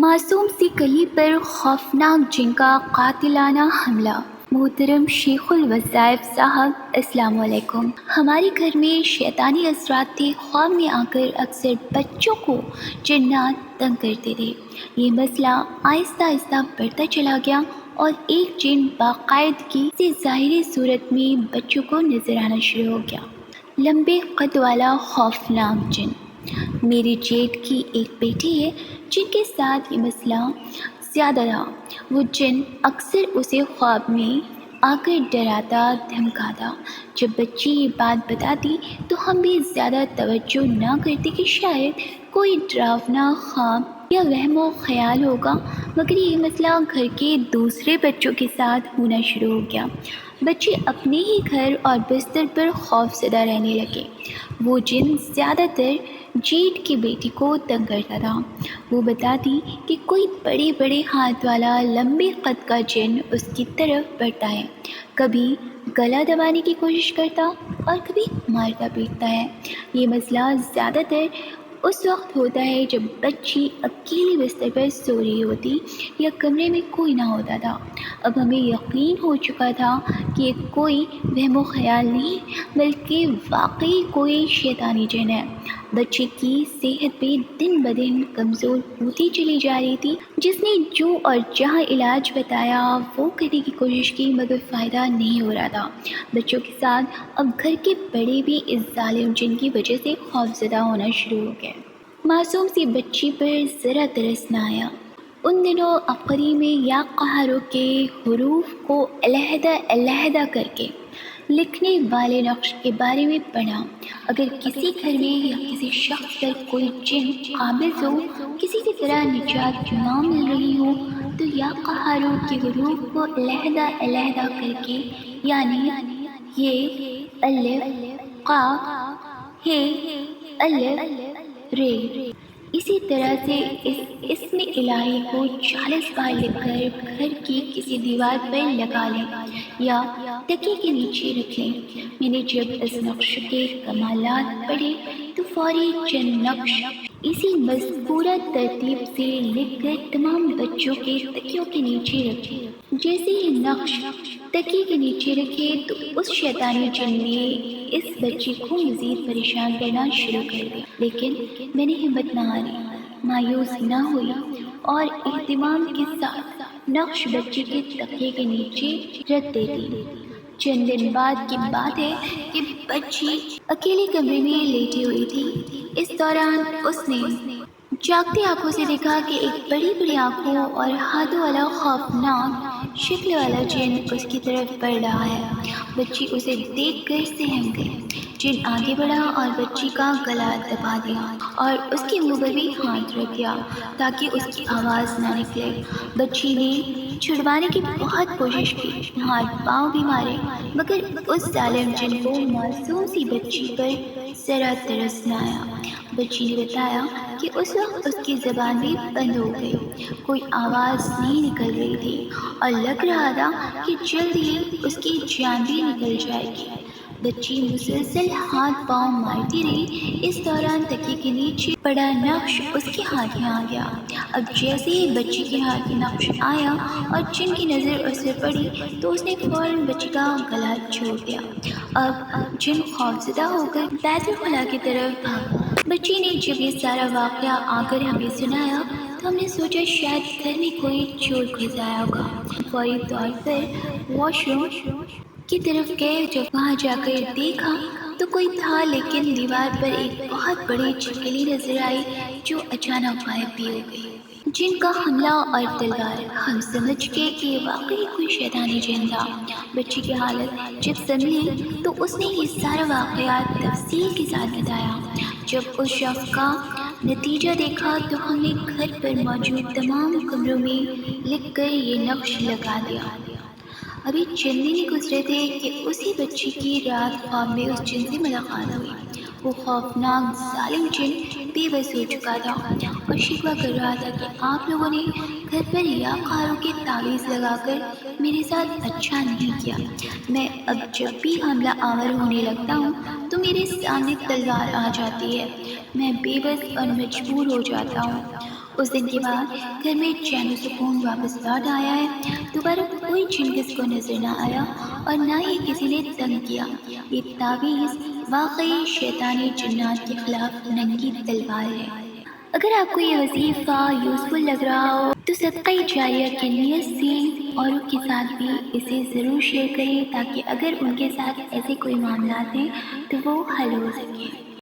معصوم سی کلی پر خوفناک جن کا قاتلانہ حملہ۔ محترم شیخ الوظائف صاحب السلام علیکم۔ ہمارے گھر میں شیطانی اثرات تھے، خواب میں آ کر اکثر بچوں کو جنات تنگ کرتے تھے۔ یہ مسئلہ آہستہ آہستہ بڑھتا چلا گیا اور ایک جن باقاعدگی سے ظاہری صورت میں بچوں کو نظر آنا شروع ہو گیا۔ لمبے قد والا خوفناک جن۔ میری جیٹ کی ایک بیٹی ہے جن کے ساتھ یہ مسئلہ زیادہ تھا۔ وہ جن اکثر اسے خواب میں آ کر ڈراتا دھمکاتا۔ جب بچی یہ بات بتاتی تو ہم بھی زیادہ توجہ نہ کرتے کہ شاید کوئی ڈراونا خواب یا وہم و خیال ہوگا، مگر یہ مسئلہ گھر کے دوسرے بچوں کے ساتھ ہونا شروع ہو گیا۔ بچے اپنے ہی گھر اور بستر پر خوف زدہ رہنے لگے۔ وہ جن زیادہ تر جیٹ کی بیٹی کو تنگ کرتا تھا۔ وہ بتاتی کہ کوئی بڑے بڑے ہاتھ والا لمبے قد کا جن اس کی طرف بڑھتا ہے، کبھی گلا دبانے کی کوشش کرتا اور کبھی مارتا پیٹتا ہے۔ یہ مسئلہ زیادہ تر اس وقت ہوتا ہے جب بچی اکیلی بستر پر سو رہی ہوتی یا کمرے میں کوئی نہ ہوتا تھا۔ اب ہمیں یقین ہو چکا تھا کہ یہ کوئی وہم و خیال نہیں بلکہ واقعی کوئی شیطانی جن ہے۔ بچے کی صحت بھی دن بدن کمزور ہوتی چلی جا رہی تھی۔ جس نے جو اور جہاں علاج بتایا وہ کرنے کی کوشش کی، مگر فائدہ نہیں ہو رہا تھا۔ بچوں کے ساتھ اب گھر کے بڑے بھی اس ظالم جن کی وجہ سے خوفزدہ ہونا شروع ہو گئے۔ معصوم سی بچی پر ذرا ترس نہ آیا۔ ان دنوں عبقری میں یا قہروں کے حروف کو علیحدہ علیحدہ کر کے لکھنے والے نقش کے بارے میں پڑھا۔ اگر کسی گھر میں یا کسی شخص پر کوئی جن قابض ہو، کسی بھی طرح نجات نہ مل رہی ہو، تو یا قہروں کے حروف کو علیحدہ علیحدہ کر کے، یعنی یہ الف قاف ہے الف رے، اسی طرح سے اس اسم الہی کو 40 بار لکھ کر گھر کی کسی دیوار پر لگا لیں یا تکیے کے نیچے رکھ لیں۔ میں نے جب اس نقش کے کمالات پڑھے تو فوری چند نقش اسی مذکورہ ترتیب سے لکھ کر تمام بچوں کے تکیوں کے نیچے رکھے۔ جیسے ہی نقش تکیے کے نیچے رکھے تو اس شیطانی جن نے اس بچی کو مزید پریشان کرنا شروع کر دیا، لیکن میں نے ہمت نہ ہاری، مایوس نہ ہوئی اور اہتمام کے ساتھ نقش بچی کے تکیے کے نیچے رکھ دیتی۔ چند دن بعد کی بات ہے کہ بچی اکیلے کمرے میں لیٹی ہوئی تھی۔ اس دوران اس نے جاگتی آنکھوں سے دیکھا کہ ایک بڑی بڑی آنکھوں اور ہاتھوں والا خوفناک شکل والا جن اس کی طرف بڑھ رہا ہے۔ بچی اسے دیکھ کر سہم گئی۔ جن آگے بڑھا اور بچی کا گلا دبا دیا اور اس کے منہ پر بھی ہاتھ رکھ دیا تاکہ اس کی آواز نہ نکلے۔ بچی نے چھڑوانے کی بہت کوشش کی، ہاتھ پاؤں بھی مارے، مگر اس ظالم جن کو معصوم سی بچی پر ذرا ترس نہ آیا۔ بچی نے بتایا کہ اس وقت اس کی زبان بھی بند ہو گئی، کوئی آواز نہیں نکل رہی تھی اور لگ رہا تھا کہ جلد ہی اس کی جان بھی نکل جائے گی۔ بچی مسلسل ہاتھ پاؤں مارتی رہی۔ اس دوران تکیے کے نیچے پڑا نقش اس کے ہاتھ میں آ گیا۔ اب جیسے ہی بچی کے ہاتھ میں نقش آیا اور جن کی نظر اس پر پڑی تو اس نے فوراً بچی کا گلا چھوڑ دیا۔ اب جن خوفزدہ ہو کر بیت الخلا کی طرف بھاگا۔ بچی نے جب یہ سارا واقعہ آ کر ہمیں سنایا تو ہم نے سوچا شاید گھر میں کوئی چور گھس آیا ہوگا۔ فوری طور پر واش روم کی طرف گئے۔ جب وہاں جا کر دیکھا تو کوئی تھا، لیکن دیوار پر ایک بہت بڑی چھپکلی نظر آئی جو اچانک غائب بھی ہو گئی۔ جن کا حملہ اور تلوار۔ ہم سمجھ گئے کہ یہ واقعی کوئی شیطانی جن تھا۔ بچی کی حالت جب سنبھلی تو اس نے یہ سارا واقعات تفصیل کے ساتھ بتایا۔ جب اس شخص کا نتیجہ دیکھا تو ہم نے گھر پر موجود تمام کمروں میں لکھ کر یہ نقش لگا دیا۔ ابھی چند دن گزرے تھے کہ اسی بچی کی رات خواب میں اس جن سے ملاقات ہوئی۔ وہ خوفناک ظالم جن بے بس ہو چکا تھا اور شکوہ کر رہا تھا کہ آپ لوگوں نے گھر پر یا قہروں کے تعویذ لگا کر میرے ساتھ اچھا نہیں کیا۔ میں اب جب بھی حملہ آور ہونے لگتا ہوں تو میرے سامنے تلوار آ جاتی ہے۔ میں بے بس اور مجبور ہو جاتا ہوں اس دن کے بعد گھر میں چین و سکون واپس لوٹ آیا ہے۔ دوبارہ کوئی جن کس کو نظر نہ آیا اور نہ ہی کسی نے تنگ کیا۔ یہ تعویذ واقعی شیطانی جنات کے خلاف ننگی تلوار ہے۔ اگر آپ کو یہ وظیفہ یوزفل لگ رہا ہو تو صدقہ جاریہ کی نیت سے اوروں کے ساتھ بھی اسے ضرور شیئر کریں، تاکہ اگر ان کے ساتھ ایسے کوئی معاملات ہیں تو وہ حل ہو سکے۔